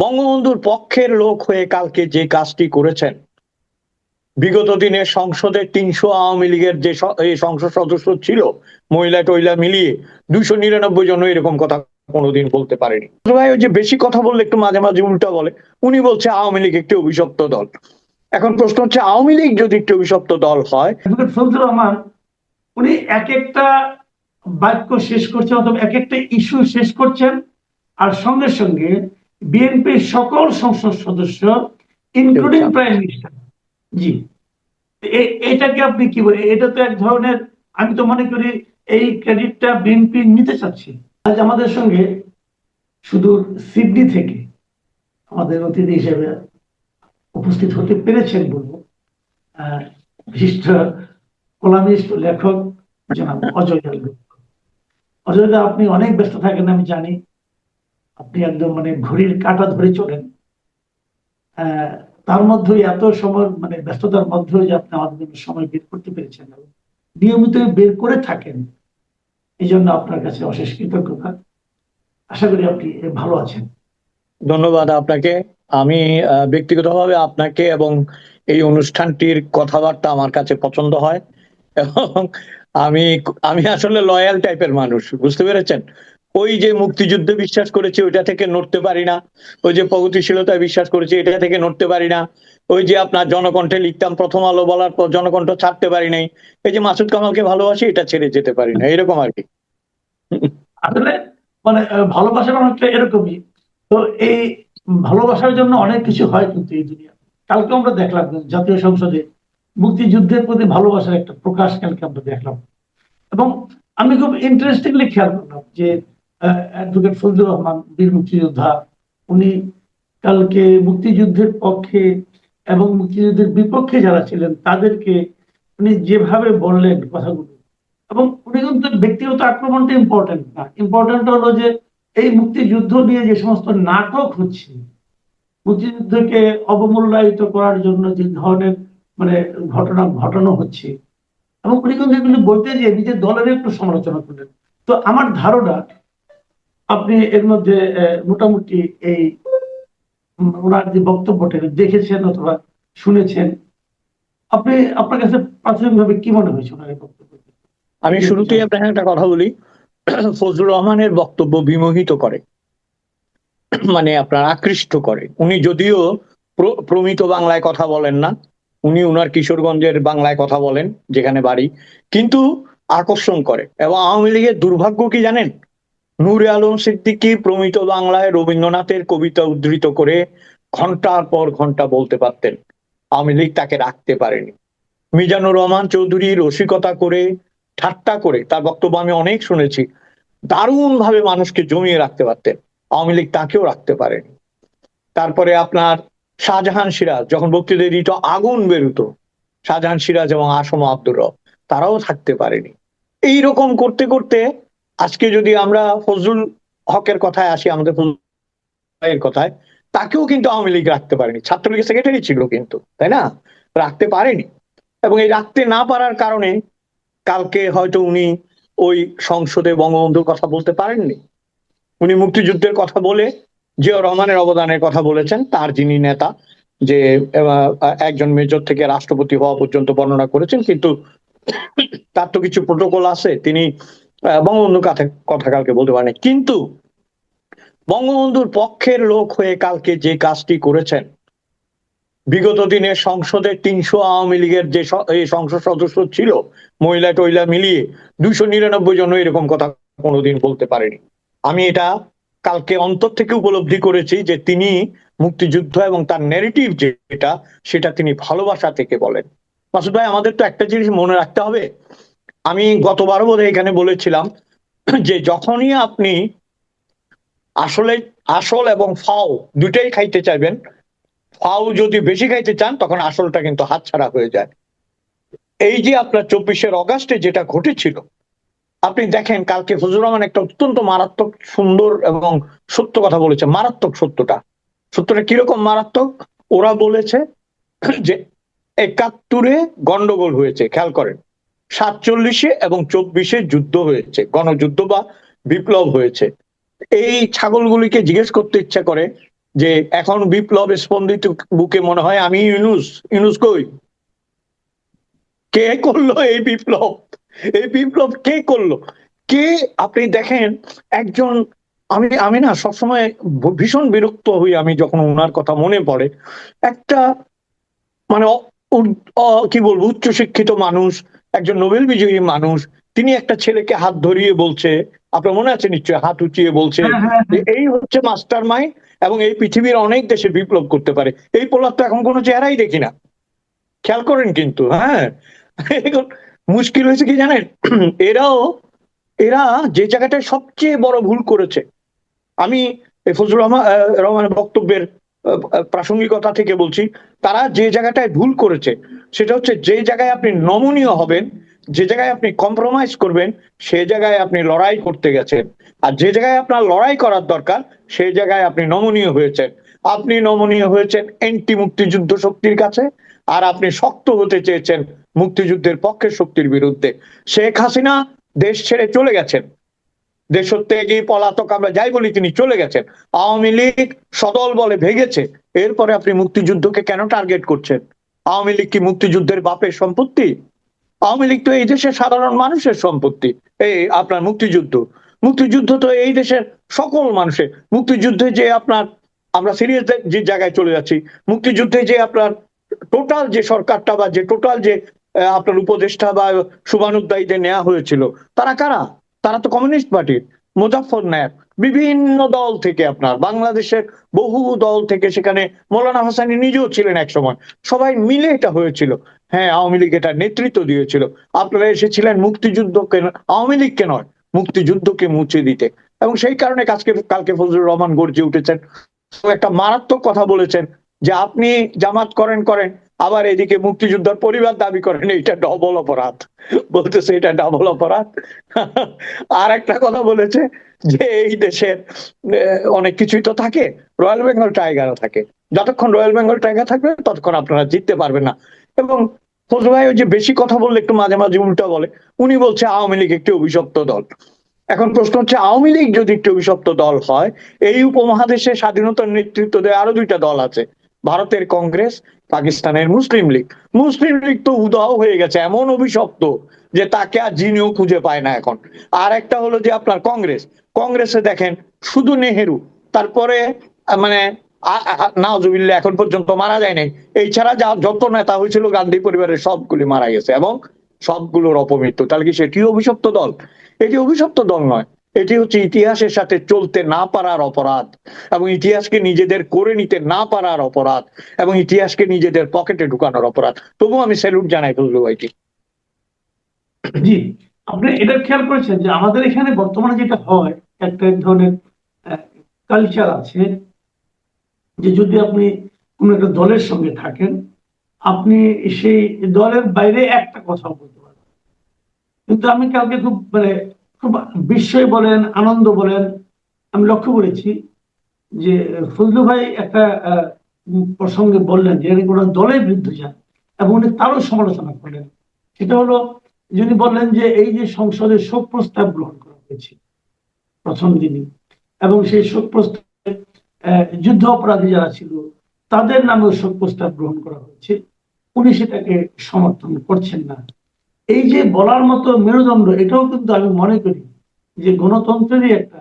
বঙ্গবন্ধুর পক্ষের লোক হয়ে কালকে যে কাজটি করেছেন, বিগত দিনে সংসদে ৩০০ আওয়ামী লীগের যে এই সংসদ সদস্য ছিল, মহিলা টইলা মিলিয়ে ২৯৯ জন এরকম কথা কোনোদিন বলতে পারেনি। ভাই ওই যে বেশি কথা বললে একটু মাঝে মাঝে উল্টা বলে, উনি বলছে আওয়ামী লীগ একটি অভিশপ্ত দল। এখন প্রশ্ন হচ্ছে, আওয়ামী লীগ যদি একটি অভিশপ্ত দল হয়, ফজলুর রহমান উনি এক একটা বাক্য শেষ করছেন অথবা এক একটা ইস্যু শেষ করছেন, আর সঙ্গে সঙ্গে বিএনপির সকল সংসদ সদস্য ইনক্লুডিং প্রাইম মিনিস্টার, জি, এটাকে আপনি কি বলেন? এটা তো এক ধরনের, আমি তো মনে করি এই ক্রেডিটটা বিএনপি নিতে চাচ্ছি। আজ আমাদের সঙ্গে শুধু সিডনি থেকে আমাদের অতিথি হিসেবে উপস্থিত হতে পেরেছেন বলবো বিশিষ্ট কলামিস্ট লেখক জনাব অজয় দাস। অজয় দা, আপনি অনেক ব্যস্ত থাকেন আমি জানি, আপনি একদম মানে ঘড়ির কাঁটা ধরে চলেন, তার মধ্যে এত সময় মানে ব্যস্ততার মধ্যে যে আপনি আমাদের জন্য সময় বের করতে পেরেছেন, নিয়মিত বের করে থাকেন, এই জন্য আপনার কাছে অশেষ কৃতজ্ঞতা। আশা করি আপনি ভালো আছেন। ধন্যবাদ আপনাকে। আমি ব্যক্তিগতভাবে আপনাকে এবং এই অনুষ্ঠানটির কথাবার্তা আমার কাছে পছন্দ হয়, এবং আমি আমি আসলে লয়াল টাইপের মানুষ, বুঝতে পেরেছেন? ওই যে মুক্তিযুদ্ধে বিশ্বাস করেছি ওইটা থেকে নড়তে পারি না, ওই যে প্রগতিশীলতায় বিশ্বাস করেছি এটা থেকে নড়তে পারি না, ওই যে আপনার জনকণ্ঠে লিখতাম প্রথম আলো বলার পর জনকণ্ঠ ছাড়তে পারি নাই, এই যে মাসুদ কামালকে ভালোবাসি এটা ছেড়ে যেতে পারি না, এরকম আর কি। আসলে মানে ভালোবাসার অনেকটা এরকমই। তো এই ভালোবাসার জন্য অনেক কিছু হয় কিন্তু এই দুনিয়া। কালকে আমরা দেখলাম জাতীয় সংসদে মুক্তিযুদ্ধের প্রতি ভালোবাসার একটা প্রকাশ কালকে আমরা দেখলাম, এবং আমি খুব ইন্টারেস্টিংলি খেয়াল করলাম যে অ্যাডভোকেট ফজলুর রহমান, বীর মুক্তিযোদ্ধা, উনি কালকে মুক্তিযুদ্ধের পক্ষে এবং মুক্তিযুদ্ধের বিপক্ষে যারা ছিলেন তাদেরকে উনি যেভাবে বললেন কথাগুলো, এবং উনি কিন্তু ব্যক্তিগত আক্রমণটা ইম্পর্টেন্ট না, ইম্পর্টেন্ট হলো যে এই মুক্তিযুদ্ধ নিয়ে যে সমস্ত নাটক হচ্ছে, মুক্তিযুদ্ধকে অবমূল্যায়িত করার জন্য যে ধরনের মানে ঘটনা ঘটানো হচ্ছে, এবং উনি কিন্তু এগুলি বলতে যে নিজের দলের একটু সমালোচনা করলেন। তো আমার ধারণা আপনি এর মধ্যে মোটামুটি এই ওনার যে বক্তব্যটা দেখেছেন অথবা শুনেছেন, আপনি আপনার কাছে প্রাথমিকভাবে কি মনে হয়েছে ওনার এই বক্তব্য? আমি শুরুতেই আপনাকে একটা কথা বলি, ফজলুর রহমানের বক্তব্য বিমোহিত করে, মানে আপনার আকৃষ্ট করে। উনি যদিও প্রমিত বাংলায় কথা বলেন না, উনি উনার কিশোরগঞ্জের বাংলায় কথা বলেন যেখানে বাড়ি, কিন্তু আকর্ষণ করে। এবং আওয়ামী লীগের দুর্ভাগ্য কি জানেন? নূরে আলম সিদ্দিকী প্রমিত বাংলায় রবীন্দ্রনাথের কবিতা উদ্ধৃত করে ঘন্টার পর ঘন্টা বলতে পারতেন, আওয়ামী লীগ তাকে রাখতে পারেনি। মিজানুর রহমান চৌধুরী রসিকতা করে, ঠাট্টা করে, তার বক্তব্য আমি অনেক শুনেছি, দারুণ ভাবে মানুষকে জমিয়ে রাখতে পারতেন, আওয়ামী লীগ তাকেও রাখতে পারেনি। তারপরে আপনার শাহজাহান সিরাজ যখন বক্তৃতা দিত আগুন বেরোতো, শাহজাহান সিরাজ এবং আসম আব্দুর রব, তারাও থাকতে পারেনি। এইরকম করতে করতে আজকে যদি আমরা ফজলুল হকের কথায় আসি, আমাদের ফজলুল কথায়, তাকেও কিন্তু আওয়ামী লীগ রাখতে পারেনি, ছাত্রলীগের সেক্রেটারি ছিল কিন্তু, তাই না? রাখতে পারেনি। এবং এই রাখতে না পারার কারণে কালকে হয়তো উনি ওই সংসদে বঙ্গবন্ধুর কথা বলতে পারেননি। উনি মুক্তিযুদ্ধের কথা বলে জিয়াউর রহমানের অবদানের কথা বলেছেন, তার যিনি নেতা, যে একজন মেজর থেকে রাষ্ট্রপতি হওয়া পর্যন্ত বর্ণনা করেছেন, কিন্তু তার তো কিছু প্রোটোকল আছে, তিনি বঙ্গবন্ধুর কথা কালকে বলতে পারেন। কিন্তু বঙ্গবন্ধুর পক্ষের লোক হয়ে কালকে যে কাজটি করেছেন, বিগত দিনে সংসদে ৩০০ আওয়ামী লীগের যে এই সংসদ সদস্য ছিল, মহিলা টইলা মিলিয়ে ২৯৯ জন এরকম কথা কোনোদিন বলতে পারেনি। আমি এটা কালকে অন্তর থেকে উপলব্ধি করেছি যে তিনি মুক্তিযুদ্ধ এবং তার ন্যারেটিভ যেটা, সেটা তিনি ভালোবাসা থেকে বলেন। মাসুদ ভাই, আমাদের তো একটা জিনিস মনে রাখতে হবে, আমি গতবারও বোধহয় এখানে বলেছিলাম যে যখনই আপনি আসলে আসল এবং ফাও দুটাই খাইতে চাইবেন, ফাও যদি বেশি খাইতে চান তখন আসলটা কিন্তু হাতছাড়া হয়ে যায়। এই যে আপনার ২৪শে অগাস্টে যেটা ঘটেছিল, আপনি দেখেন কালকে ফজলুর রহমান একটা অত্যন্ত মারাত্মক সুন্দর এবং সত্য কথা বলেছে। মারাত্মক সত্যটা কিরকম মারাত্মক? ওরা বলেছে যে ৭১-এ গন্ডগোল হয়েছে, খেয়াল করেন, ৪৭-এ এবং ২৪-এ যুদ্ধ হয়েছে, গণযুদ্ধ বা বিপ্লব হয়েছে। এই ছাগলগুলিকে জিজ্ঞেস করতে ইচ্ছা করে যে এখন বিপ্লবে স্পন্দিত বুকে মনে হয় আমি ইউনুস। ইউনুস কই? কে করলো এই বিপ্লব? এই বিপ্লব কে করলো? কে? আপনি দেখেন একজন, আমি আমি না সবসময় ভীষণ বিরক্ত হই আমি যখন ওনার কথা মনে পড়ে। একটা মানে কি বলবো, উচ্চশিক্ষিত মানুষ, একজন নোবেল বিজয়ী মানুষ, তিনি একটা ছেলেকে হাত ধরিয়ে বলছে, আপনার মনে আছে নিশ্চয়ই, হাত উঁচিয়ে বলছে হ্যাঁ, হ্যাঁ, যে হ্যাঁ। এই হচ্ছে মাস্টার মাইন্ড এবং এই পৃথিবীর অনেক দেশে বিপ্লব করতে পারে। এই পোলার তো এখন কোনো চেহারাই দেখি না, খেয়াল করেন কিন্তু। হ্যাঁ, এখন মুশকিল হয়েছে কি জানেন, এরাও, এরা যে জায়গাটায় সবচেয়ে বড় ভুল করেছে, আমি এই ফজলুর রহমানের বক্তব্যের প্রাসঙ্গিকতা থেকে বলছি, তারা যে জায়গাটায় ভুল করেছে সেটা হচ্ছে যে জায়গায় আপনি নমনীয় হবেন, যে জায়গায় আপনি কম্প্রোমাইজ করবেন, সে জায়গায় আপনি লড়াই করতে গেছেন। আর যে জায়গায় আপনার লড়াই করার দরকার সেই জায়গায় আপনি নমনীয় হয়েছেন। আপনি নমনীয় হয়েছেন এন্টি মুক্তিযুদ্ধ শক্তির কাছে, আর আপনি শক্ত হতে চেয়েছেন মুক্তিযুদ্ধের পক্ষের শক্তির বিরুদ্ধে। শেখ হাসিনা দেশ ছেড়ে চলে গেছেন, দেশত্যাগী পলাতক আমরা যাই বলি, তিনি চলে গেছেন। আওয়ামী লীগ সদল বলে ভেঙেছে, এরপরে আপনি মুক্তিযুদ্ধকে কেন টার্গেট করছেন? আওয়ামী লীগ কি মুক্তিযুদ্ধের বাপের সম্পত্তি? আওয়ামী লীগ তো এই দেশের সাধারণ মানুষের সম্পত্তি। এই আপনার মুক্তিযুদ্ধ, মুক্তিযুদ্ধ তো এই দেশের সকল মানুষের। মুক্তিযুদ্ধে যে আপনার, আমরা সিরিয়াস যে জায়গায় চলে যাচ্ছি, মুক্তিযুদ্ধে যে আপনার টোটাল যে সরকারটা বা যে টোটাল যে আপনার উপদেষ্টা বা শুভানুধ্যায়ীদের নেওয়া হয়েছিল, তারা কারা? তারা তো কমিউনিস্ট পার্টির, মুজাফফর নায়ক, বিভিন্ন দল থেকে, আপনার বাংলাদেশের বহু দল থেকে, সেখানে মৌলানা ভাসানী নিজেও ছিলেন এক সময়, সবাই মিলে এটা হয়েছিল। হ্যাঁ, আওয়ামী লীগ এটা নেতৃত্ব দিয়েছিল। আপনারা এসেছিলেন মুক্তিযুদ্ধকে, আওয়ামী লীগকে নয়, মুক্তিযুদ্ধকে মুছে দিতে। এবং সেই কারণে কালকে ফজলুর রহমান গর্জে উঠেছেন, একটা মারাত্মক কথা বলেছেন যে আপনি জামাত করেন করেন, আবার এদিকে মুক্তিযোদ্ধার পরিবার দাবি করেন, এটা ডবল অপরাধ। বলতেছে এটা ডাবল অপরাধ। আর একটা কথা বলেছে যে এই দেশের অনেক কিছুই তো থাকে, রয়্যাল বেঙ্গল টাইগারও থাকে, যতক্ষণ রয়্যাল বেঙ্গল টাইগার থাকবে ততক্ষণ আপনারা জিততে পারবেন না। এবং ফজলু ভাই ওই যে বেশি কথা বললে একটু মাঝে মাঝে উল্টা বলে, উনি বলছে আওয়ামী লীগ একটি অভিশপ্ত দল। এখন প্রশ্ন হচ্ছে, আওয়ামী লীগ যদি একটি অভিশপ্ত দল হয়, এই উপমহাদেশে স্বাধীনতার নেতৃত্ব দেয় আরো দুইটা দল আছে, ভারতের কংগ্রেস, পাকিস্তানের মুসলিম লীগ। মুসলিম লীগ তো উদাও হয়ে গেছে, এমন অভিশপ্ত যে তাকে আর জিনিও খুঁজে পায় না এখন। আর একটা হলো যে আপনার কংগ্রেস, কংগ্রেসে দেখেন শুধু নেহেরু, তারপরে মানে নাওজুবিল্লাহ এখন পর্যন্ত মারা যায় নাই, এই ছাড়া যত নেতা হয়েছিল গান্ধী পরিবারের সবগুলি মারা গেছে এবং সবগুলোর অপমৃত্যু। তাহলে কি সেটিও অভিশপ্ত দল? এটি অভিশপ্ত দল নয়, এটি হচ্ছে ইতিহাসের সাথে চলতে না পারার অপরাধ, এবং ইতিহাসকে নিজেদের করে নিতে না পারার অপরাধ, এবং ইতিহাসকে নিজেদের পকেটে ঢুকানোর অপরাধ। তবু আমি স্যালুট জানাই ফজলু ভাইকে। জি, আপনি এটা খেয়াল করেছেন যে আমাদের এখানে বর্তমানে যেটা হয়, একটা এক ধরনের কালচার আছে যে যদি আপনি কোনো একটা দলের সঙ্গে থাকেন, আপনি সেই দলের বাইরে একটা কথা বলতে পারেন। কিন্তু আমি কালকে খুব বিস্ময় বলেন, আনন্দ বলেন, আমি লক্ষ্য করেছি যে ফজলু ভাই একটা প্রসঙ্গে বললেন যে উনি কোনো দলের বিরুদ্ধে যান এবং উনি তারও সমালোচনা করলেন। সেটা হলো, যিনি বললেন যে এই যে সংসদে শোক প্রস্তাব গ্রহণ করা হয়েছে প্রথম দিনই, এবং সেই শোক প্রস্তাবে যুদ্ধ অপরাধী যারা ছিল তাদের নামেও শোক প্রস্তাব গ্রহণ করা হয়েছে, উনি সেটাকে সমর্থন করছেন না। এই যে বলার মতো মেরুদণ্ড, এটাও কিন্তু আমি মনে করি যে গণতন্ত্রেরই একটা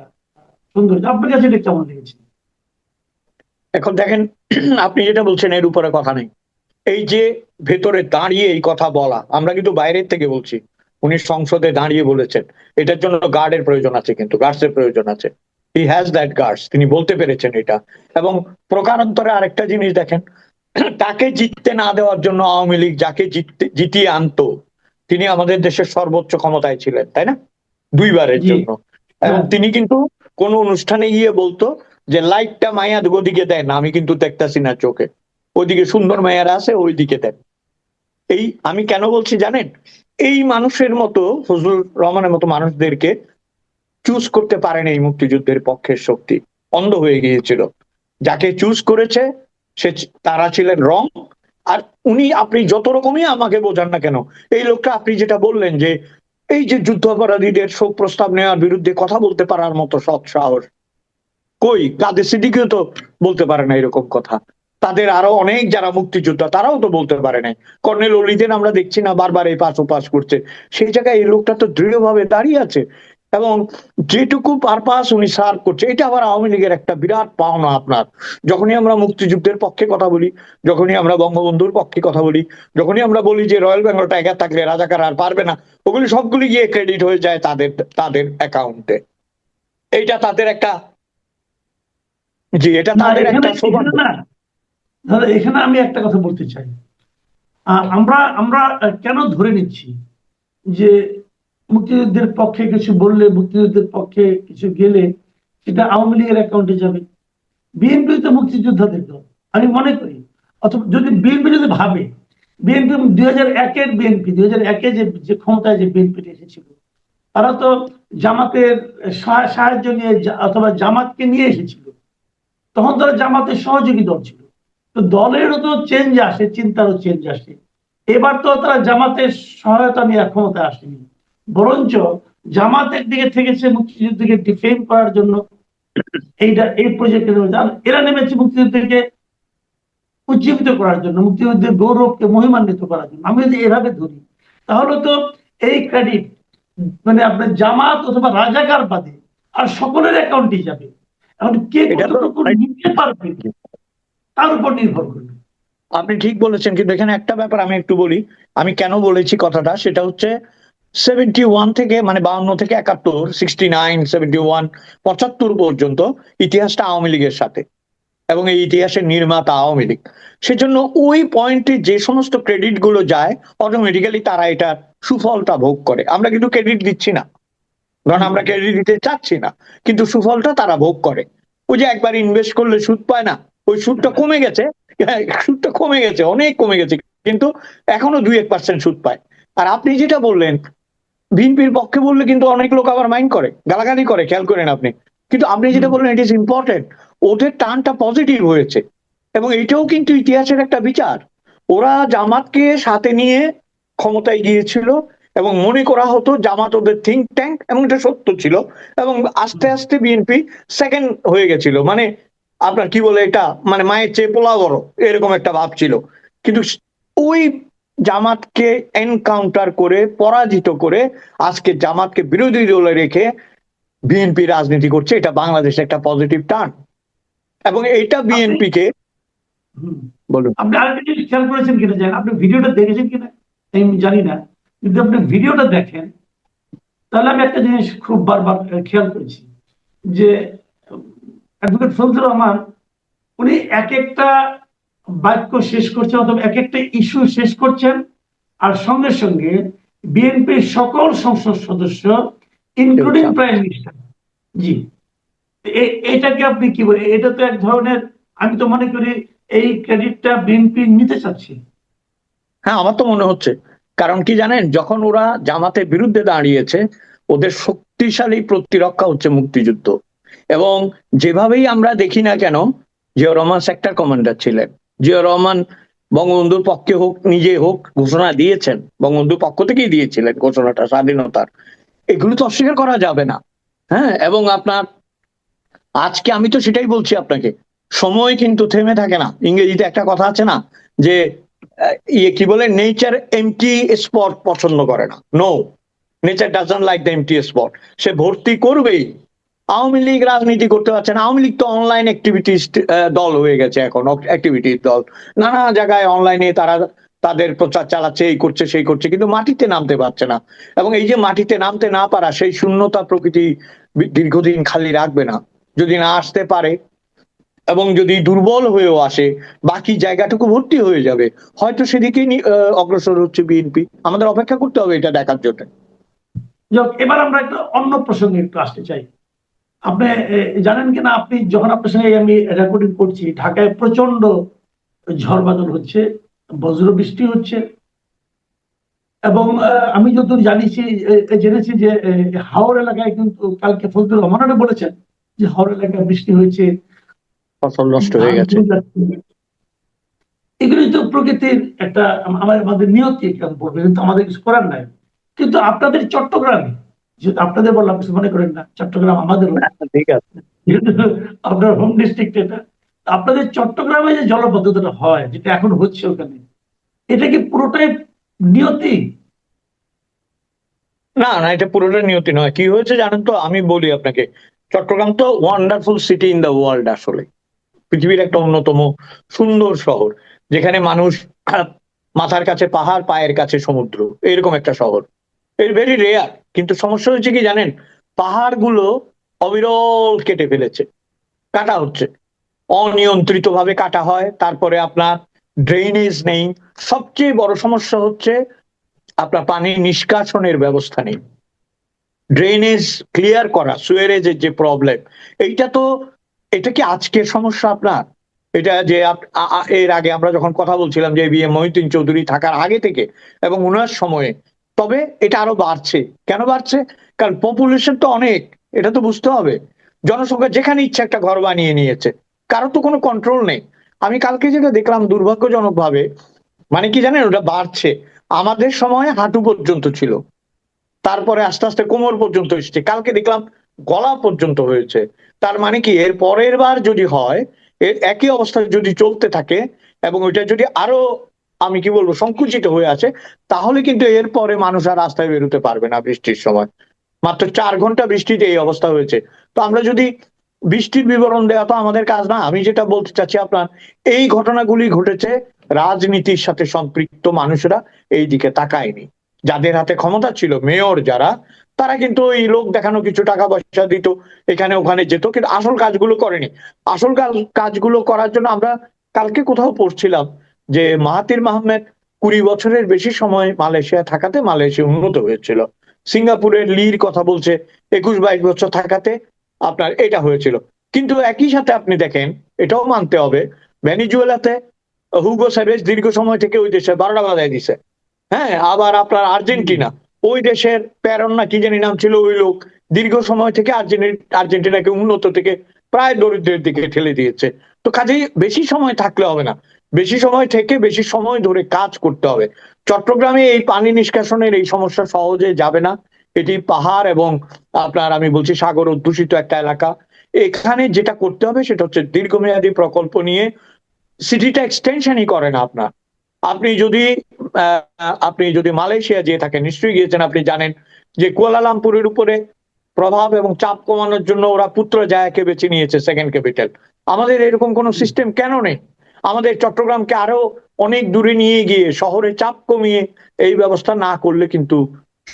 সৌন্দর্য। আপনার কাছে এটা কেমন লেগেছে? এখন দেখেন, আপনি যেটা বলছেন এর উপরে কথা নেই, এই যে ভেতরে দাঁড়িয়ে এই কথা বলা, আমরা কিন্তু বাইরের থেকে বলছি, উনি সংসদে দাঁড়িয়ে বলেছেন, এটার জন্য গার্ডের প্রয়োজন আছে, কিন্তু গার্ডসের প্রয়োজন আছে। হি হ্যাজ দ্যাট গার্ডস, তিনি বলতে পেরেছেন এটা। এবং প্রকারান্তরে আরেকটা জিনিস দেখেন, তাকে জিততে না দেওয়ার জন্য আওয়ামী লীগ যাকে জিতিয়ে আনতো, তিনি আমাদের দেশের সর্বোচ্চ ক্ষমতায় ছিলেন, তাই না? দুইবারের জি, জন্য। এবং তিনি কিন্তু কোন অনুষ্ঠানে গিয়ে বলতো যে লাইটটা মাইয়া ওদিকে দেন, আমি কিন্তু দেখতাছি না চোখে, ওইদিকে সুন্দর মাইয়ারা আছে ওইদিকে দেন। এই আমি কেন বলছি জানেন, এই মানুষের মতো, ফজলুর রহমানের মতো মানুষদেরকে চুজ করতে পারেন এই মুক্তিযুদ্ধের পক্ষের শক্তি, অন্ধ হয়ে গিয়েছিল। যাকে চুজ করেছে সে, তারা ছিলেন রং। আর উনি, আপনি যত রকমই আমাকে বোঝান না কেন, এই লোকটা, আপনি যেটা বললেন যে এই যে যুদ্ধাপরাধীদের শোক প্রস্তাব নেওয়ার বিরুদ্ধে কথা বলতে পারার মতো সৎ সাহস, কই কাদের সিদ্দিকীও তো বলতে পারে না এরকম কথা। তাদের আরো অনেক যারা মুক্তিযোদ্ধা তারাও তো বলতে পারে নাই। কর্নেল অলিদের আমরা দেখছি না বারবার এই পাশ ওপাশ করছে। সেই জায়গায় এই লোকটা তো দৃঢ়ভাবে দাঁড়িয়ে আছে এবং যেটুকু পারপাস উনি সার্ভ করছে, এটা আবার আওয়ামী লীগের একটা বিরাট পাওনা। আপনার যখনই আমরা মুক্তিযুদ্ধের পক্ষে কথা বলি, যখনই আমরা বঙ্গবন্ধুর পক্ষে কথা বলি, যখনই আমরা বলি যে রয়্যাল বেঙ্গল টাইগার থাকলে রাজাকার আর পারবে না, ওগুলি সবগুলি গিয়ে ক্রেডিট হয়ে যায় তাদের তাদের অ্যাকাউন্টে। এইটা তাদের একটা, জি এটা না তাদের এখানে একটা সৌভাগ্য। এখানে না দাদা, এখানে আমি একটা কথা বলতে চাই। আমরা আমরা কেন ধরে নিচ্ছি যে মুক্তিযুদ্ধের পক্ষে কিছু বললে, মুক্তিযুদ্ধের পক্ষে কিছু গেলে সেটা আওয়ামী লীগের অ্যাকাউন্টে যাবে? বিএনপি তো মুক্তিযোদ্ধাদের দল আমি মনে করি। অথবা যদি বিএনপি যদি ভাবে, বিএনপি 2001-এর বিএনপি 2001-এ যে ক্ষমতায় যে বিএনপি এসেছিল, তারা তো জামাতের সাহায্য নিয়ে অথবা জামাতকে নিয়ে এসেছিল। তখন তারা জামাতের সহযোগী দল ছিল। তো দলেরও তো চেঞ্জ আসে, চিন্তারও চেঞ্জ আসে। এবার তো তারা জামাতের সহায়তা নিয়ে ক্ষমতায় আসেনি, বরঞ্চ জামাতের দিকে থেকেছে মুক্তিযুদ্ধকে ডিফেন্ড করার জন্য। এই প্রজেক্টে এরা নেমেছে মুক্তিযুদ্ধকে উজ্জীবিত করার জন্য, মুক্তিযুদ্ধের গৌরবকে মহিমান্বিত করার জন্য। আমি যদি এভাবে ধরি তাহলে তো এই ক্রেডিট মানে আপনার জামাত অথবা রাজাকার বাদে আর সকলের অ্যাকাউন্টে যাবে। এখন কে কতটুকু নিতে পারবে তার উপর নির্ভর করবে। আপনি ঠিক বলেছেন, কিন্তু এখানে একটা ব্যাপার আমি একটু বলি। আমি কেন বলেছি কথাটা, সেটা হচ্ছে 71 থেকে মানে 52 থেকে 71, 69, 71, 75 পর্যন্ত ইতিহাসটা আওয়ামী লীগের সাথে এবং এই ইতিহাসের নির্মাতা আওয়ামী লীগ। সেজন্য ওই পয়েন্টে যে সমস্ত ক্রেডিট গুলো যায় অটোমেটিক্যালি তারা এটার সুফলটা ভোগ করে। আমরা কিন্তু ক্রেডিট দিচ্ছি না, কারণ আমরা ক্রেডিট দিতে চাচ্ছি না, কিন্তু সুফলটা তারা ভোগ করে। ওই যে একবার ইনভেস্ট করলে সুদ পায় না, ওই সুদটা কমে গেছে, সুদটা কমে গেছে, অনেক কমে গেছে, কিন্তু এখনো 2-1% সুদ পায়। আর আপনি যেটা বললেন বিএনপির পক্ষে বললে কিন্তু অনেক লোক আবার মাইন্ড করে, গালাগালি করে, খেয়াল করেন আপনি। কিন্তু আপনি যেটা বললেন ইট ইজ ইম্পর্টেন্ট, ওদের টানটা পজিটিভ হয়েছে এবং এটাও কিন্তু ইতিহাসের একটা বিচার। ওরা জামাতকে সাথে নিয়ে ক্ষমতায় গিয়েছিল এবং মনে করা হতো জামাত ওদের থিঙ্ক ট্যাঙ্ক, এবং এটা সত্য ছিল। এবং আস্তে আস্তে বিএনপি সেকেন্ড হয়ে গেছিল, মানে আপনার কি বলে এটা, মানে মায়ের চেয়ে পোলা বড় এরকম একটা ভাব ছিল। কিন্তু ওই জামাতকে এনকাউন্টার করে পরাজিত করে আজকে জামাতকে বিরোধী দলে রেখে বিএনপি রাজনীতি করছে, এটা বাংলাদেশে একটা পজিটিভ টার্ন। এবং এটা বিএনপি কে বলুন। আপনি আরেকটা জিনিস খেয়াল করেছেন কিনা জানেন, আপনি ভিডিওটা দেখেছেন কিনা আমি জানি না, যদি আপনি ভিডিওটা দেখেন তাহলে আমি একটা জিনিস খুব বারবার খেয়াল করেছি যে অ্যাডভোকেট ফজলুর রহমান উনি এক একটা বাক্য শেষ করছেন অথবা এক একটা ইস্যু শেষ করছেন, আর সঙ্গে সঙ্গে বিএনপির সকল সংসদ সদস্য ইনক্লুডিং প্রাইম মিনিস্টার, জি এটাকে আপনি কি বলেন? এটা তো এক ধরনের, আমি তো মনে করি এই ক্রেডিটটা বিএনপি নিতে চাচ্ছি। হ্যাঁ আমার তো মনে হচ্ছে, কারণ কি জানেন, যখন ওরা জামাতের বিরুদ্ধে দাঁড়িয়েছে ওদের শক্তিশালী প্রতিরক্ষা হচ্ছে মুক্তিযুদ্ধ। এবং যেভাবেই আমরা দেখি না কেন, জিয়াউর রহমান সেক্টর কমান্ডার ছিলেন, জিয়াউর রহমান বঙ্গবন্ধুর পক্ষে হোক নিজে হোক ঘোষণা দিয়েছেন, বঙ্গবন্ধুর পক্ষ থেকেই দিয়েছিলেন ঘোষণাটা স্বাধীনতার, এগুলো তো অস্বীকার করা যাবে না। হ্যাঁ, এবং আপনার আজকে আমি তো সেটাই বলছি আপনাকে, সময় কিন্তু থেমে থাকে না। ইংরেজিতে একটা কথা আছে না যে ইয়ে কি বলে, নেচার এমটি স্পট পছন্দ করে না, no, nature doesn't like the empty spot. সে ভর্তি করবেই। আওয়ামী লীগ রাজনীতি করতে পারছে না, আওয়ামী লীগ তো অনলাইন অ্যাক্টিভিটিস দল হয়ে গেছে এখন, অ্যাক্টিভিটিস দল, নানা জায়গায় অনলাইনে তারা তাদের প্রচার চালাচ্ছে, এই করছে সেই করছে, কিন্তু মাটিতে নামতে পারছে না। এবং এই যে মাটিতে নামতে না পারা, সেই শূন্যতা প্রকৃতি দীর্ঘদিন খালি রাখবে না। যদি না আসতে পারে এবং যদি দুর্বল হয়েও আসে, বাকি জায়গাটুকু ভর্তি হয়ে যাবে, হয়তো সেদিকেই অগ্রসর হচ্ছে বিএনপি। আমাদের অপেক্ষা করতে হবে এটা দেখার জন্য। এবার আমরা একটা অন্য প্রসঙ্গে একটু আসতে চাই। আপনি জানেন কিনা, আপনি যখন আপনার সঙ্গে আমি রেকর্ডিং করছি, ঢাকায় প্রচন্ড ঝড় বাদল হচ্ছে, বজ্র বৃষ্টি হচ্ছে, এবং আমি যতদূর জেনেছি যে হাওর এলাকায় কিন্তু কালকে ফজলুর রহমান বলেছেন যে হাওর এলাকায় বৃষ্টি হয়েছে, ফসল নষ্ট হয়ে গেছে। এগুলি তো প্রকৃতির একটা আমাদের নিয়তি বলবে, কিন্তু আমাদের কিছু করার নাই। কিন্তু আপনাদের চট্টগ্রামে, যেহেতু আপনাদের বললাম কিছু মনে করেন না, চট্টগ্রাম আমাদেরও, ঠিক আছে, যেহেতু আপনার হোম ডিস্ট্রিক্ট এটা, আপনাদের চট্টগ্রামে যে জলবদ্ধতাটা হয়, যেটা এখন হচ্ছে ওখানে, এটা কি পুরোটাই নিয়তি? না না, এটা পুরোটা নিয়তি নয়। কি হয়েছে জানেন তো, আমি বলি আপনাকে, চট্টগ্রাম তো wonderful city in the world. আসলে পৃথিবীর একটা অন্যতম সুন্দর শহর, যেখানে মানুষ মাথার কাছে পাহাড়, পায়ের কাছে সমুদ্র, এরকম একটা শহর। এর ভেরি রেয়ার। কিন্তু সমস্যা হচ্ছে কি জানেন, পাহাড়গুলো অবিরল কেটে ফেলেছে, কাটা হচ্ছে, অনিয়ন্ত্রিত ভাবে কাটা হয়। তারপরে আপনার ড্রেনেজ নেই। সবচেয়ে বড় সমস্যা হচ্ছে আপনার পানি নিষ্কাশনের ব্যবস্থা নেই। ড্রেনেজ ক্লিয়ার করা, সুয়ারেজের যে প্রবলেম, এইটা তো, এটা কি আজকের সমস্যা আপনার? এটা যে এর আগে আমরা যখন কথা বলছিলাম যে বি এম মহিউদ্দিন চৌধুরী থাকার আগে থেকে এবং ওনার সময়ে, তবে এটা আরো বাড়ছে। কেন বাড়ছে? কারণ পপুলেশন তো অনেক, এটা তো বুঝতে হবে। জনসংখ্যা যেখানে ইচ্ছা একটা ঘর বানিয়ে নিয়েছে, কারো তো কোনো কন্ট্রোল নেই। আমি কালকে যেটা দেখলাম দুর্ভাগ্যজনক ভাবে, মানে কি জানেন, ওটা বাড়ছে। আমাদের সময় হাঁটু পর্যন্ত ছিল, তারপরে আস্তে আস্তে কোমর পর্যন্ত এসছে, কালকে দেখলাম গলা পর্যন্ত হয়েছে। তার মানে কি, এর পরের বার যদি হয়, এর একই অবস্থা যদি চলতে থাকে এবং ওইটা যদি আরো, আমি কি বলবো, সংকুচিত হয়ে আছে, তাহলে কিন্তু এর পরে মানুষ আর রাস্তায় বেরোতে পারবে না বৃষ্টির সময়। মাত্র 4 ঘন্টা বৃষ্টিতে এই অবস্থা হয়েছে। তো আমরা যদি বৃষ্টির বিবরণ দেওয়া তো আমাদের কাজ না। আমি যেটা বলতে চাচ্ছি আপনার, এই ঘটনাগুলি ঘটেছে, রাজনীতির সাথে সম্পৃক্ত মানুষরা এই দিকে তাকায়নি। যাদের হাতে ক্ষমতা ছিল, মেয়র যারা, তারা কিন্তু ওই লোক দেখানো কিছু টাকা পয়সা দিত, এখানে ওখানে যেত, কিন্তু আসল কাজগুলো করেনি। আসল কাজগুলো করার জন্য আমরা কালকে কোথাও পড়ছিলাম যে মাহাতির মোহাম্মদ 20 বছরের বেশি সময় মালয়েশিয়া থাকাতে মালয়েশিয়া উন্নত হয়েছিল। সিঙ্গাপুরের লির কথা বলছে, 21-22 বছর থাকাতে আপনার এটা হয়েছিল। কিন্তু একই সাথে আপনি দেখেন, এটাও মানতে হবে, ভেনিজুয়েলাতে হুগো সেভেজ দীর্ঘ সময় থেকে ওই দেশে 12টা বাজায় দিছে। হ্যাঁ, আবার আপনার আর্জেন্টিনা, ওই দেশের প্যারন না কি জানি নাম ছিল, ওই লোক দীর্ঘ সময় থেকে আর্জেন্টিনাকে উন্নত থেকে প্রায় দরিদ্রের দিকে ঠেলে দিয়েছে। তো কাজেই বেশি সময় থাকলে হবে না, বেশি সময় থেকে বেশি সময় ধরে কাজ করতে হবে। চট্টগ্রামে এই পানি নিষ্কাশনের এই সমস্যা সহজে যাবে না। এটি পাহাড় এবং আপনার, আমি বলছি, সাগর অধ্যুষিত একটা এলাকা। এখানে যেটা করতে হবে সেটা হচ্ছে দীর্ঘমেয়াদী প্রকল্প নিয়ে, সিটিটা এক্সটেনশনই করে না আপনার। আপনি যদি আপনি যদি মালয়েশিয়া যেয়ে থাকেন, নিশ্চয়ই গিয়েছেন, আপনি জানেন যে কুয়ালালামপুরের উপরে প্রভাব এবং চাপ কমানোর জন্য ওরা পুত্রজায়াকে বেছে নিয়েছে সেকেন্ড ক্যাপিটাল। আমাদের এরকম কোন সিস্টেম কেন নেই? আমাদের চট্টগ্রামকে আরো অনেক দূরে নিয়ে গিয়ে শহরে চাপ কমিয়ে এই ব্যবস্থা না করলে কিন্তু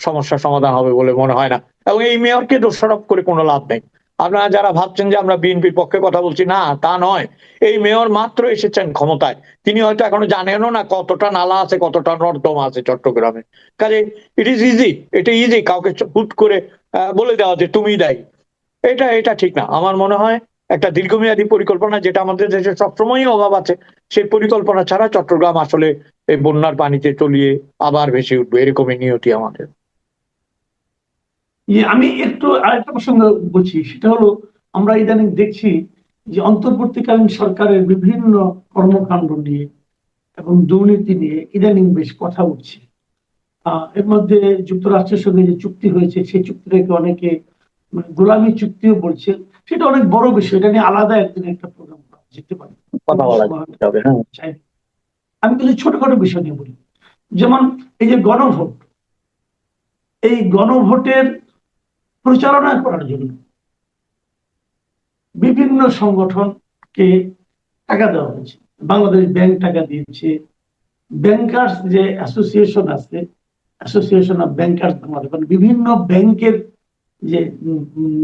সমস্যার সমাধান হবে বলে মনে হয় না। এবং এই মেয়রকে দোষারোপ করে কোনো লাভ নেই। আপনারা যারা ভাবছেন যে আমরা বিএনপির পক্ষে কথা বলছি, না, তা নয়। এই মেয়র মাত্র এসেছেন ক্ষমতায়, তিনি হয়তো এখনো জানেনও না কতটা নালা আছে, কতটা নর্দমা আছে চট্টগ্রামে। কাজে ইট ইজ ইজি, এটা ইজি কাউকে হুট করে বলে দেওয়া যে তুমি দায়ী, এটা এটা ঠিক না। আমার মনে হয় একটা দীর্ঘমেয়াদী পরিকল্পনা, যেটা আমাদের দেশে সবসময়ই অভাব আছে, সেই পরিকল্পনা ছাড়া চট্টগ্রাম আসলে এই বন্যার পানিতে তলিয়ে আবার ভেসে উঠবে, এরকমই নিয়তি আমাদের। আমি একটু আরেকটা প্রসঙ্গ বলছি, সেটা হলো আমরা ইদানিং দেখছি যে অন্তর্বর্তীকালীন সরকারের বিভিন্ন কর্মকাণ্ড নিয়ে এবং দুর্নীতি নিয়ে ইদানিং বেশ কথা উঠছে। এর মধ্যে যুক্তরাষ্ট্রের সঙ্গে যে চুক্তি হয়েছে, সেই চুক্তিটাকে অনেকে মানে গোলামী চুক্তিও বলছে। সেটা অনেক বড় বিষয়, এটা নিয়ে আলাদা একদিন একটা প্রোগ্রাম করা যেতে পারে। কথা বলা যাবে, হ্যাঁ। আমি কিছু ছোটখাটো বিষয় নিয়ে বলি, যেমন এই যে গণভোট, এই গণভোটের পরিচালনা করার জন্য বিভিন্ন সংগঠনকে টাকা দেওয়া হয়েছে। বাংলাদেশ ব্যাংক টাকা দিয়েছে, ব্যাংকার্স যে অ্যাসোসিয়েশন আছে, অ্যাসোসিয়েশন অফ ব্যাংকার্স বাংলাদেশ, মানে বিভিন্ন ব্যাংকের যে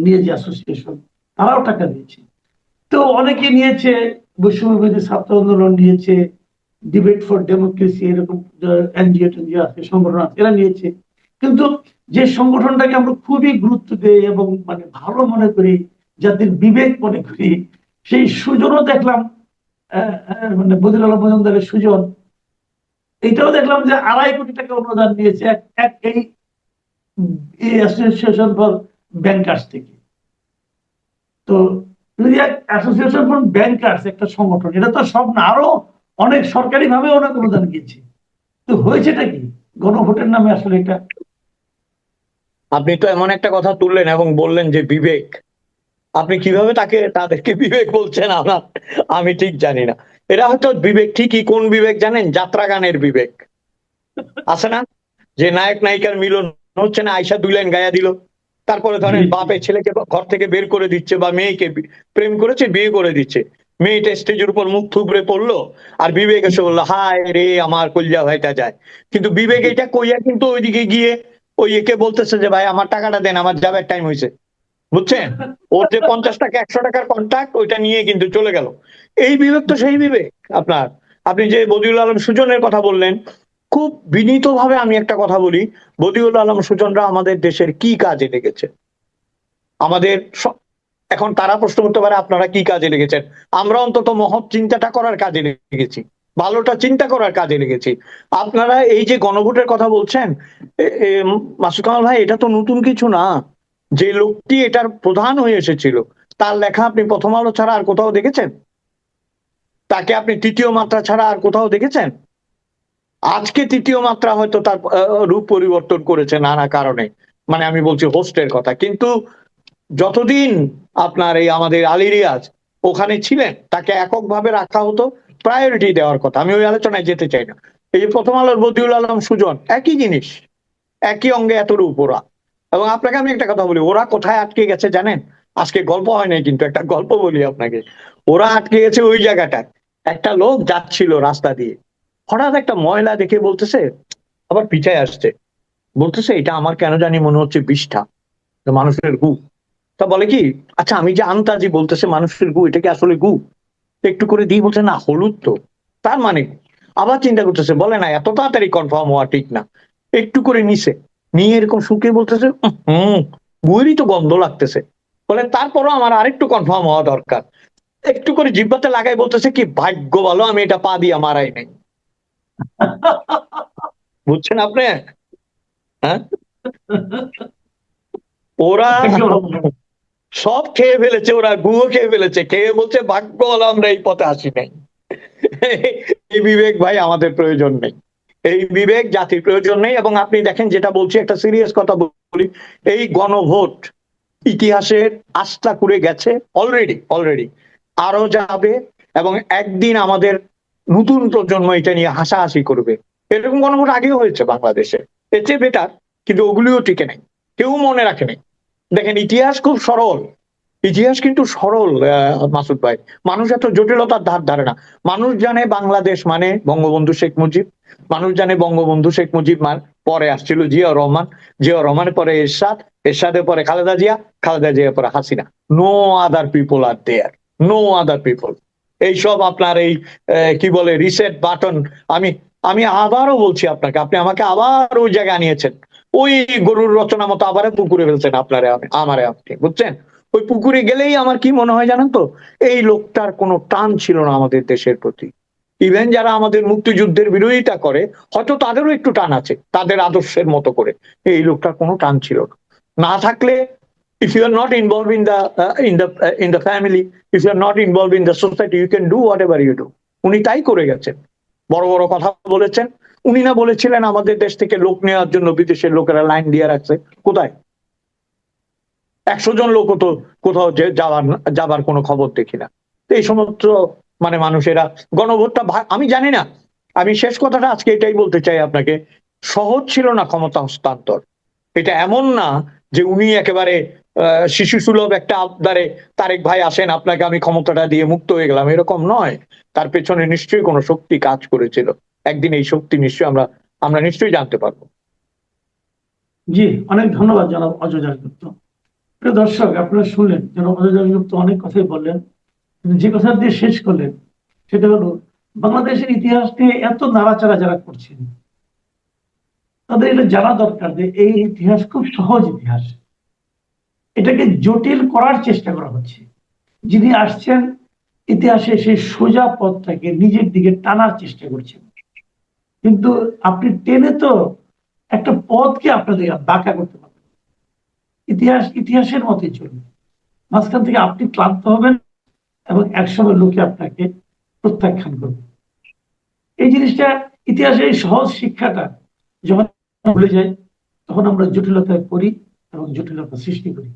নিয়ে যে অ্যাসোসিয়েশন, তারাও টাকা দিয়েছে। তো অনেকে নিয়েছে, বৈষম্যবিরোধী ছাত্র আন্দোলন নিয়েছে, ডিবেট ফর ডেমোক্রেসি, এরকম এনজিও টেনজিও আছে, সংগঠন আছে, এরা নিয়েছে। কিন্তু যে সংগঠনটাকে আমরা খুবই গুরুত্ব দিই এবং মানে ভালো মনে করি, যাদের বিবেক মনে করি, সেই সুজনও দেখলাম, মানে বদিউল আলম মজুমদারের সুজন, এটাও দেখলাম যে 2.5 কোটি টাকা অনুদান দিয়েছে এই অ্যাসোসিয়েশন ফর ব্যাংকার্স থেকে। তো অ্যাসোসিয়েশন ফর ব্যাংকার্স একটা সংগঠন, এটা তো সব না, আরো অনেক সরকারি ভাবে অনেক অনুদান গিয়েছে। তো হয়েছেটা কি গণভোটের নামে আসলে এটা? আপনি তো এমন একটা কথা তুললেন এবং বললেন যে বিবেক, আপনি কিভাবে তাদেরকে বিবেক বলছেন আমি ঠিক জানি না। এরা হয়তো বিবেক ঠিকই, কোন বিবেক জানেন? যাত্রা গানের বিবেক আছে না, যে নায়ক নায়িকার মিলন হচ্ছে না, আয়সা 2 লাইন গায়া দিল, তারপরে ধরেন বাপে ছেলেকে ঘর থেকে বের করে দিচ্ছে, বা মেয়েকে প্রেম করেছে বিয়ে করে দিচ্ছে, মেয়েটা স্টেজের উপর মুখ থুবড়ে পড়লো, আর বিবেক এসে বললো হায় রে আমার কলজা ভাইটা যায়। কিন্তু বিবেক এটা কইয়া কিন্তু ওইদিকে গিয়ে ওই একে বলতেছে যে ভাই আমার টাকাটা দেন, আমার যাবার টাইম হয়েছে, বুঝছেন? ওর যে 50 টাকা 100 টাকার কন্ট্রাক্ট ওইটা নিয়ে কিন্তু চলে গেল। এই বিবেক তো সেই বিবেক আপনার। আপনি যে বদিউল আলম সুজনের কথা বললেন, খুব বিনীতভাবে আমি একটা কথা বলি, বদিউল আলম সুজনরা আমাদের দেশের কি কাজে লেগেছে? আমাদের এখন তারা প্রশ্ন করতে পারে আপনারা কি কাজে লেগেছেন? আমরা অন্তত মহৎ চিন্তাটা করার কাজে লেগেছি, ভালোটা চিন্তা করার কাজে লেগেছি। আপনারা এই যে গণভোটের কথা বলছেন, মাসুদ কামাল ভাই, এটা তো নতুন কিছু না। যে লোকটি এটার প্রধান হয়ে এসেছিল, তার লেখা আপনি প্রথম আলো ছাড়া আর কোথাও দেখেছেন? তাকে আপনি তৃতীয় মাত্রা ছাড়া আর কোথাও দেখেছেন? আজকে তৃতীয় মাত্রা হয়তো তার রূপ পরিবর্তন করেছে নানা কারণে, মানে আমি বলছি হোস্টের কথা, কিন্তু যতদিন আপনার এই আমাদের আলী রিয়াজ ওখানে ছিলেন, তাকে এককভাবে রাখা হতো, প্রায়োরিটি দেওয়ার কথা। আমি ওই আলোচনায় যেতে চাই না। এই যে প্রথম আলোর বদিউল আলম সুজন, একই জিনিস, একই অঙ্গে এত রূপ ওরা। এবং আপনাকে আমি একটা কথা বলি, ওরা কোথায় আটকে গেছে জানেন? আজকে গল্প হয় নাই, কিন্তু একটা গল্প বলি আপনাকে। ওরা আটকে গেছে ওই জায়গাটায়, একটা লোক যাচ্ছিল রাস্তা দিয়ে, হঠাৎ একটা ময়লা দেখে বলতেছে, আবার পিছায় আসছে, বলতেছে এটা আমার কেন জানি মনে হচ্ছে বিষ্ঠা, মানুষের গু। তা বলে কি, আচ্ছা আমি যে আন্তাজি বলতেছে মানুষের গু, এটা কি আসলে গু? একটু করে দিয়ে বলছে না হলুদ তো, তার মানে কি? আবার চিন্তা করতেছে, বলে না এত তাড়াতাড়ি কনফার্ম হওয়া ঠিক না, একটু করে নিছে, নিয়ে এরকম শুকিয়ে বলতেছে গুয়েরই তো গন্ধ লাগতেছে। বলে তারপরও আমার আরেকটু কনফার্ম হওয়া দরকার, একটু করে জিব্বাতে লাগাই বলতেছে কি ভাগ্য ভালো আমি এটা পা দিয়ে মারাই নাই। বুঝছেন আপনি? হ্যাঁ, ওরা সব খেয়ে ফেলেছে, ওরা গুঁয়ো খেয়ে ফেলেছে, খেয়ে বলছে ভাগ্য ভালো আমরা এই পথে আসি নাই। এই বিবেক ভাই আমাদের প্রয়োজন নেই, এই বিবেক জাতির প্রয়োজন নেই। এবং আপনি দেখেন, যেটা বলছি একটা সিরিয়াস কথা বলি, এই গণভোট ইতিহাসের আস্থা করে গেছে অলরেডি, আরো যাবে, এবং একদিন আমাদের নতুন প্রজন্ম এটা নিয়ে হাসাহাসি করবে। এরকম গণভোট আগেও হয়েছে বাংলাদেশে, এর চেয়ে বেটার, কিন্তু ওগুলিও টিকে নেই, কেউ মনে রাখে নাই। দেখেন ইতিহাস খুব সরল, ইতিহাস কিন্তু সরল মাসুদ ভাই, মানুষ এত জটিলতার ধার ধারে না। মানুষ জানে বাংলাদেশ মানে বঙ্গবন্ধু শেখ মুজিব, মানুষ জানে বঙ্গবন্ধু শেখ মুজিব পরে আসছিল জিয়াউর রহমান, জিয়াউর রহমানের পরে এরশাদ, এরশাদের পরে খালেদা জিয়া, খালেদা জিয়ার পরে হাসিনা। নো আদার পিপল আর দেয়ার, নো আদার পিপল। এইসব আপনার এই কি বলে রিসেট বাটন, আমি আমি আবারও বলছি আপনাকে, আপনি আমাকে আবার ওই জায়গায় আনিয়েছেন, ওই গরুর রচনা মতো আবার পুকুরে ফেলছেন আপনারে আমারে আপনি, বুঝছেন? ওই পুকুরে গেলেই আমার কি মনে হয় জানেন তো, এই লোকটার কোনো টান ছিল না আমাদের দেশের প্রতি। ইভেন যারা আমাদের মুক্তিযুদ্ধের বিরোধিতা করে, হয়তো তাদেরও একটু টান আছে তাদের আদর্শের মতো করে, এই লোকটার কোনো টান ছিল না। না থাকলে, if you are not involved in the family, if you are not involved in the society, you can do whatever you do. উনি তাই করে গেছেন, বড় বড় কথা বলেছেন। উনি না বলেছিলেন আমাদের দেশ থেকে লোক নেওয়ার জন্য বিদেশের লোকেরা লাইন দিয়ে রাখছে? কোথায়? 100 জন লোকও তো কোথাও যাবার কোনো খবর দেখি না। তো এই সমস্ত মানে মানুষেরা গণভোটটা, আমি জানি না, আমি শেষ কথাটা আজকে এটাই বলতে চাই আপনাকে, সহজ ছিল না ক্ষমতা হস্তান্তর। এটা এমন না যে উনি একেবারে শিশু সুলভ একটা আবদারে তারেক ভাই আসেন আপনাকে আমি ক্ষমতাটা দিয়ে মুক্ত হয়ে গেলাম, এরকম নয়। তার পেছনে নিশ্চয়ই কোনো শক্তি কাজ করেছিল, একদিন এই শক্তি নিশ্চয়ই আমরা নিশ্চয়ই জানতে পারবো। জি, অনেক ধন্যবাদ জনাব অজয় দাশগুপ্ত। প্রিয় দর্শক, আপনারা শুনলেন জনাব অজয় দাশগুপ্ত অনেক কথাই বললেন, কিন্তু যে কথা দিয়ে শেষ করলেন সেটা হলো বাংলাদেশের ইতিহাস নিয়ে এত নাড়াচাড়া যারা করছেন তাদের এটা জানা দরকার যে এই ইতিহাস খুব সহজ ইতিহাস, এটাকে জটিল করার চেষ্টা করা হচ্ছে। যিনি আসছেন ইতিহাসে সেই সোজা পথটাকে নিজের দিকে টানার চেষ্টা করছেন, কিন্তু আপনি টেনে তো একটা পথকে আপনাদের বাঁকা করতে পারবেন। ইতিহাস ইতিহাসের মতোই চলবে, মাঝখান থেকে আপনি ক্লান্ত হবেন এবং একসময় লোকে আপনাকে প্রত্যাখ্যান করবে। এই জিনিসটা, ইতিহাসের এই সহজ শিক্ষাটা যখন ভুলে যাই তখন আমরা জটিলতায় পড়ি এবং জটিলতা সৃষ্টি করি।